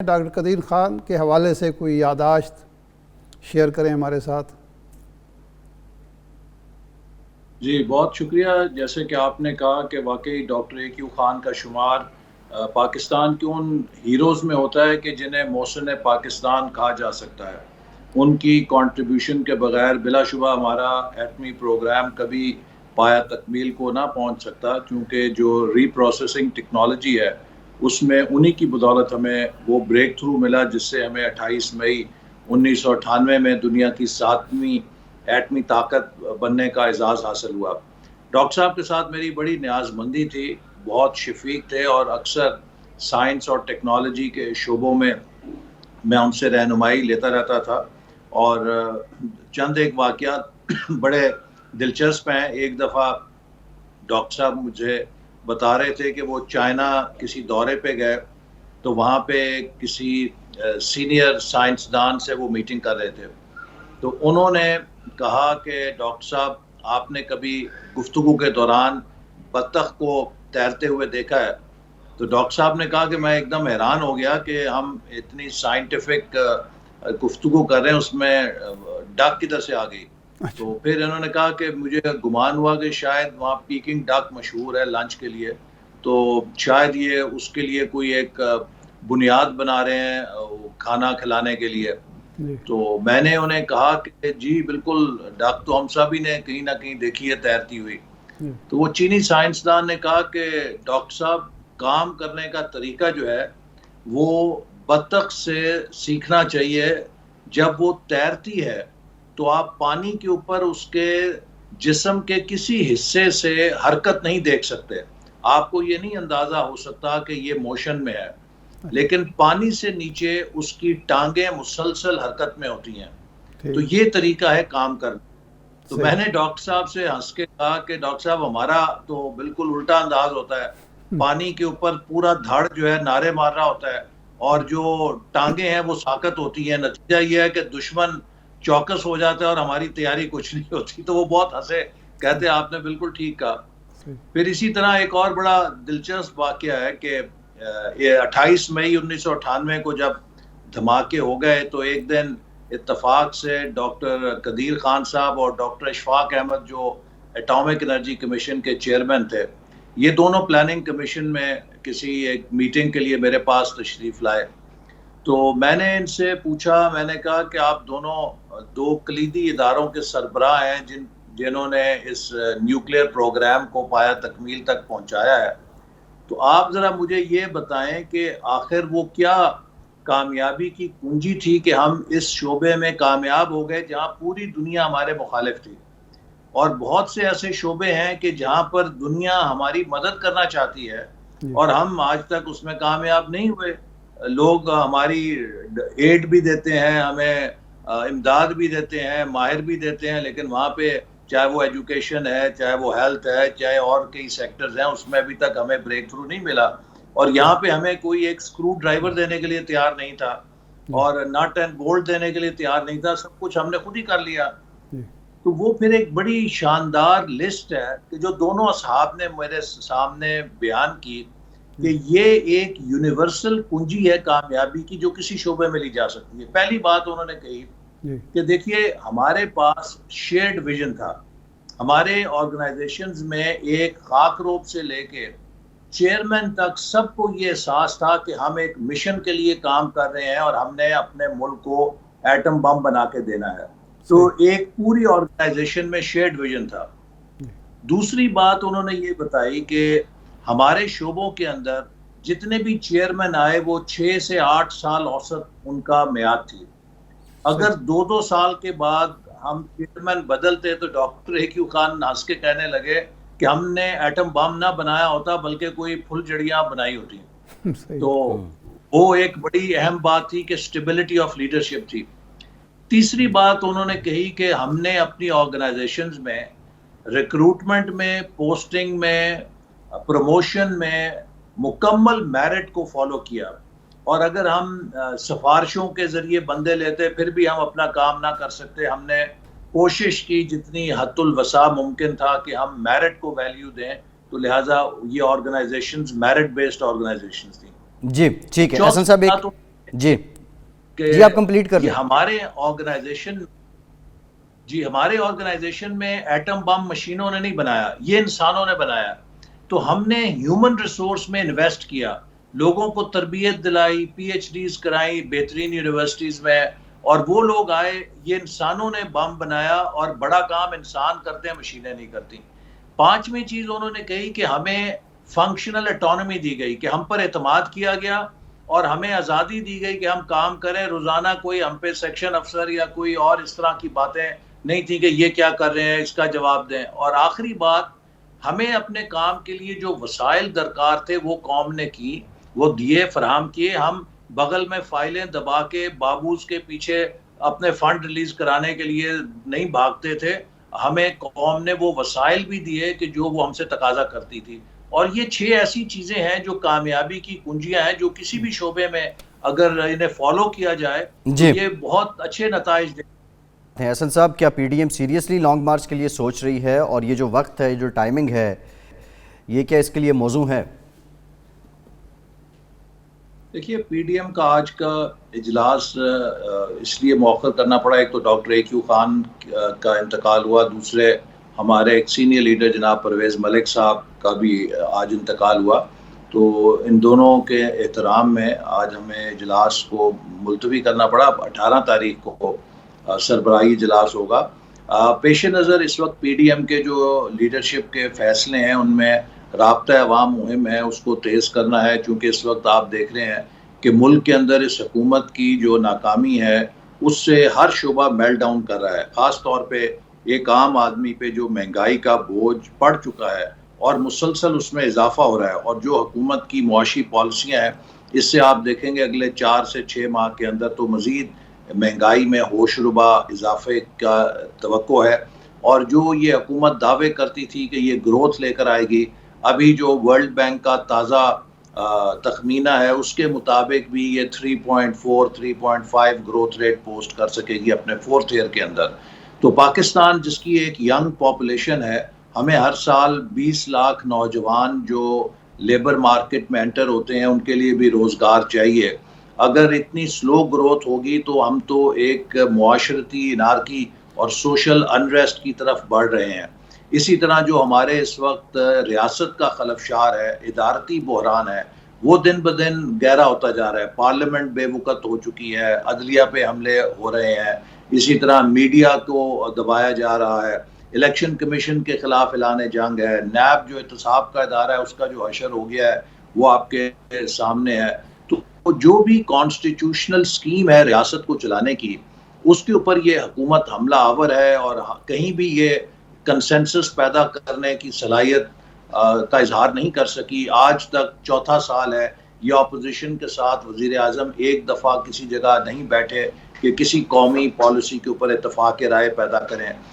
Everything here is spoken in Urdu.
ڈاکٹر قدیر خان کے حوالے سے کوئی یادداشت شیئر کریں ہمارے ساتھ۔ جی بہت شکریہ۔ جیسے کہ آپ نے کہا کہ واقعی ڈاکٹر اے کیو خان کا شمار پاکستان کے ان ہیروز میں ہوتا ہے کہ جنہیں محسن پاکستان کہا جا سکتا ہے۔ ان کی کنٹریبیوشن کے بغیر بلا شبہ ہمارا ایٹمی پروگرام کبھی پایا تکمیل کو نہ پہنچ سکتا، کیونکہ جو ری پروسیسنگ ٹیکنالوجی ہے اس میں انہی کی بدولت ہمیں وہ بریک تھرو ملا جس سے ہمیں 28 مئی 1998 میں دنیا کی 7ویں ایٹمی طاقت بننے کا اعزاز حاصل ہوا۔ ڈاکٹر صاحب کے ساتھ میری بڑی نیاز مندی تھی، بہت شفیق تھے اور اکثر سائنس اور ٹیکنالوجی کے شعبوں میں ان سے رہنمائی لیتا رہتا تھا۔ اور چند ایک واقعات بڑے دلچسپ ہیں۔ ایک دفعہ ڈاکٹر صاحب مجھے بتا رہے تھے کہ وہ چائنا کسی دورے پہ گئے تو وہاں پہ کسی سینئر سائنسدان سے وہ میٹنگ کر رہے تھے، تو انہوں نے کہا کہ ڈاکٹر صاحب آپ نے کبھی گفتگو کے دوران بطخ کو تیرتے ہوئے دیکھا ہے؟ تو ڈاکٹر صاحب نے کہا کہ میں ایک دم حیران ہو گیا کہ ہم اتنی سائنٹیفک گفتگو کر رہے ہیں، اس میں ڈک کدھر سے آ گئی؟ تو پھر انہوں نے کہا کہ مجھے گمان ہوا کہ شاید وہاں پیکنگ ڈک مشہور ہے لنچ کے لیے، تو شاید یہ اس کے لیے کوئی ایک بنیاد بنا رہے ہیں کھانا کھلانے کے لیے۔ تو میں نے انہیں کہا کہ جی بالکل، ڈک تو ہم سبھی نے کہیں نہ کہیں دیکھی ہے تیرتی ہوئی۔ تو وہ چینی سائنسدان نے کہا کہ ڈاکٹر صاحب کام کرنے کا طریقہ جو ہے وہ بطخ سے سیکھنا چاہیے۔ جب وہ تیرتی ہے تو آپ پانی کے اوپر اس کے جسم کے کسی حصے سے حرکت نہیں دیکھ سکتے، آپ کو یہ نہیں اندازہ ہو سکتا کہ یہ موشن میں ہے، لیکن پانی سے نیچے اس کی ٹانگیں مسلسل حرکت میں ہوتی ہیں۔ تو یہ طریقہ ہے کام کرنا۔ تو میں نے ڈاکٹر صاحب سے ہنس کے کہا کہ ڈاکٹر صاحب ہمارا تو بالکل الٹا انداز ہوتا ہے، پانی کے اوپر پورا دھڑ جو ہے نعرے مار رہا ہوتا ہے اور جو ٹانگیں ہیں وہ ساکت ہوتی ہیں، نتیجہ یہ ہے کہ دشمن چوکس ہو جاتا ہے اور ہماری تیاری کچھ نہیں ہوتی۔ تو وہ بہت ہنسے، کہتے آپ نے بالکل ٹھیک کہا۔ پھر اسی طرح ایک اور بڑا دلچسپ واقعہ ہے کہ 28 مئی 1998 کو جب دھماکے ہو گئے تو ایک دن اتفاق سے ڈاکٹر قدیر خان صاحب اور ڈاکٹر اشفاق احمد جو ایٹامک انرجی کمیشن کے چیئرمین تھے، یہ دونوں پلاننگ کمیشن میں کسی ایک میٹنگ کے لیے میرے پاس تشریف لائے۔ تو میں نے ان سے پوچھا، میں نے کہا کہ آپ دونوں دو کلیدی اداروں کے سربراہ ہیں جنہوں نے اس نیوکلیئر پروگرام کو پایا تکمیل تک پہنچایا ہے، تو آپ ذرا مجھے یہ بتائیں کہ آخر وہ کیا کامیابی کی کنجی تھی کہ ہم اس شعبے میں کامیاب ہو گئے جہاں پوری دنیا ہمارے مخالف تھی، اور بہت سے ایسے شعبے ہیں کہ جہاں پر دنیا ہماری مدد کرنا چاہتی ہے اور ہم آج تک اس میں کامیاب نہیں ہوئے۔ لوگ ہماری ایڈ بھی دیتے ہیں، ہمیں امداد بھی دیتے ہیں، ماہر بھی دیتے ہیں، لیکن وہاں پہ چاہے وہ ایجوکیشن ہے، چاہے وہ ہیلتھ ہے، چاہے اور کئی سیکٹرز ہیں، اس میں ابھی تک ہمیں بریک تھرو نہیں ملا، اور یہاں پہ ہمیں کوئی ایک اسکرو ڈرائیور دینے کے لیے تیار نہیں تھا اور نٹ اینڈ بولٹ دینے کے لیے تیار نہیں تھا، سب کچھ ہم نے خود ہی کر لیا۔ تو وہ پھر ایک بڑی شاندار لسٹ ہے کہ جو دونوں اصحاب نے میرے سامنے بیان کی کہ یہ ایک یونیورسل کنجی ہے کامیابی کی جو کسی شعبے میں لی جا سکتی ہے۔ پہلی بات انہوں نے کہی کہ دیکھیے ہمارے پاس شیئرڈ ویژن تھا، ہمارے آرگنائزیشنز میں ایک خاک روب سے لے کے چیئرمین تک سب کو یہ احساس تھا کہ ہم ایک مشن کے لیے کام کر رہے ہیں اور ہم نے اپنے ملک کو ایٹم بم بنا کے دینا ہے۔ تو ایک پوری آرگنائزیشن میں شیئرڈ ویژن تھا۔ دوسری بات انہوں نے یہ بتائی کہ ہمارے شعبوں کے اندر جتنے بھی چیئرمین آئے وہ 6 سے 8 سال اوسط ان کا میعاد تھی۔ اگر 2 سال کے بعد ہم چیئرمین بدلتے تو ڈاکٹر اے کیو خان ہنس کے کہنے لگے کہ ہم نے ایٹم بم نہ بنایا ہوتا بلکہ کوئی پھل جڑیاں بنائی ہوتی۔ تو وہ ایک بڑی اہم بات تھی کہ اسٹیبلٹی آف لیڈرشپ تھی۔ تیسری بات انہوں نے کہی کہ ہم نے اپنی آرگنائزیشنز میں ریکروٹمنٹ میں، پوسٹنگ میں، پروموشن میں مکمل میرٹ کو فالو کیا، اور اگر ہم سفارشوں کے ذریعے بندے لیتے پھر بھی ہم اپنا کام نہ کر سکتے۔ ہم نے کوشش کی جتنی حد الوسع ممکن تھا کہ ہم میرٹ کو ویلیو دیں، تو لہٰذا یہ آرگنائزیشنز میرٹ بیسڈ آرگنائزیشنز تھیں۔ جی ٹھیک ہے حسن صاحب، جی کہ جی آپ کمپلیٹ کر یہ لیں. ہمارے آرگنائزیشن میں ایٹم بم مشینوں نے نہیں بنایا، یہ انسانوں نے بنایا. تو ہم نے ہیومن ریسورس میں انویسٹ کیا، لوگوں کو تربیت دلائی، پی ایچ ڈیز کرائی بہترین یونیورسٹیز میں، اور وہ لوگ آئے. یہ انسانوں نے بم بنایا، اور بڑا کام انسان کرتے ہیں، مشینیں نہیں کرتی. پانچویں چیز انہوں نے کہی کہ ہمیں فنکشنل اٹانومی دی گئی، کہ ہم پر اعتماد کیا گیا اور ہمیں آزادی دی گئی کہ ہم کام کریں. روزانہ کوئی ہم پہ سیکشن افسر یا کوئی اور اس طرح کی باتیں نہیں تھی کہ یہ کیا کر رہے ہیں، اس کا جواب دیں. اور آخری بات، ہمیں اپنے کام کے لیے جو وسائل درکار تھے وہ قوم نے کی، وہ دیے، فراہم کیے. ہم بغل میں فائلیں دبا کے بابوز کے پیچھے اپنے فنڈ ریلیز کرانے کے لیے نہیں بھاگتے تھے. ہمیں قوم نے وہ وسائل بھی دیے کہ جو وہ ہم سے تقاضا کرتی تھی. اور یہ 6 ایسی چیزیں ہیں جو کامیابی کی کنجیاں ہیں، جو کسی بھی شعبے میں اگر انہیں فالو کیا جائے تو جی یہ بہت اچھے نتائج دیں. حسن صاحب، کیا P D M seriously long march کے لیے سوچ رہی ہے، اور یہ جو وقت ہے، جو ٹائمنگ ہے، یہ کیا اس کے لیے موزوں ہے؟ دیکھیے، پی ڈی ایم کا آج کا اجلاس اس لیے مؤخر کرنا پڑا. ایک تو ڈاکٹر اے کیو خان کا انتقال ہوا، دوسرے ہمارے ایک سینئر لیڈر جناب پرویز ملک صاحب کا بھی آج انتقال ہوا. تو ان دونوں کے احترام میں آج ہمیں اجلاس کو ملتوی کرنا پڑا. 18 تاریخ کو سربراہی اجلاس ہوگا. پیش نظر اس وقت پی ڈی ایم کے جو لیڈرشپ کے فیصلے ہیں، ان میں رابطہ عوام مہم ہے، اس کو تیز کرنا ہے. چونکہ اس وقت آپ دیکھ رہے ہیں کہ ملک کے اندر اس حکومت کی جو ناکامی ہے، اس سے ہر شعبہ میلٹ ڈاؤن کر رہا ہے. خاص طور پہ ایک عام آدمی پہ جو مہنگائی کا بوجھ پڑ چکا ہے اور مسلسل اس میں اضافہ ہو رہا ہے، اور جو حکومت کی معاشی پالیسیاں ہیں، اس سے آپ دیکھیں گے اگلے 4 سے 6 ماہ کے اندر تو مزید مہنگائی میں ہوش ربا اضافے کا توقع ہے. اور جو یہ حکومت دعوے کرتی تھی کہ یہ گروتھ لے کر آئے گی، ابھی جو ورلڈ بینک کا تازہ تخمینہ ہے اس کے مطابق بھی یہ 3.4 3.5 گروتھ ریٹ پوسٹ کر سکے گی اپنے 4th ایئر کے اندر. تو پاکستان جس کی ایک ینگ پاپولیشن ہے، ہمیں ہر سال 20 لاکھ نوجوان جو لیبر مارکیٹ میں انٹر ہوتے ہیں، ان کے لیے بھی روزگار چاہیے. اگر اتنی سلو گروتھ ہوگی تو ہم تو ایک معاشرتی انارکی اور سوشل انریسٹ کی طرف بڑھ رہے ہیں. اسی طرح جو ہمارے اس وقت ریاست کا خلفشار ہے، ادارتی بحران ہے، وہ دن بدن گہرا ہوتا جا رہا ہے. پارلیمنٹ بے وقت ہو چکی ہے، عدلیہ پہ حملے ہو رہے ہیں، اسی طرح میڈیا کو دبایا جا رہا ہے، الیکشن کمیشن کے خلاف اعلان جنگ ہے، نیب جو احتساب کا ادارہ ہے اس کا جو حشر ہو گیا ہے وہ آپ کے سامنے ہے. تو جو بھی کانسٹیٹیوشنل سکیم ہے ریاست کو چلانے کی، اس کے اوپر یہ حکومت حملہ آور ہے، اور کہیں بھی یہ کنسنسس پیدا کرنے کی صلاحیت کا اظہار نہیں کر سکی. آج تک 4تھا سال ہے یہ اپوزیشن کے ساتھ وزیر اعظم ایک دفعہ کسی جگہ نہیں بیٹھے کہ کسی قومی پالیسی کے اوپر اتفاق رائے پیدا کریں.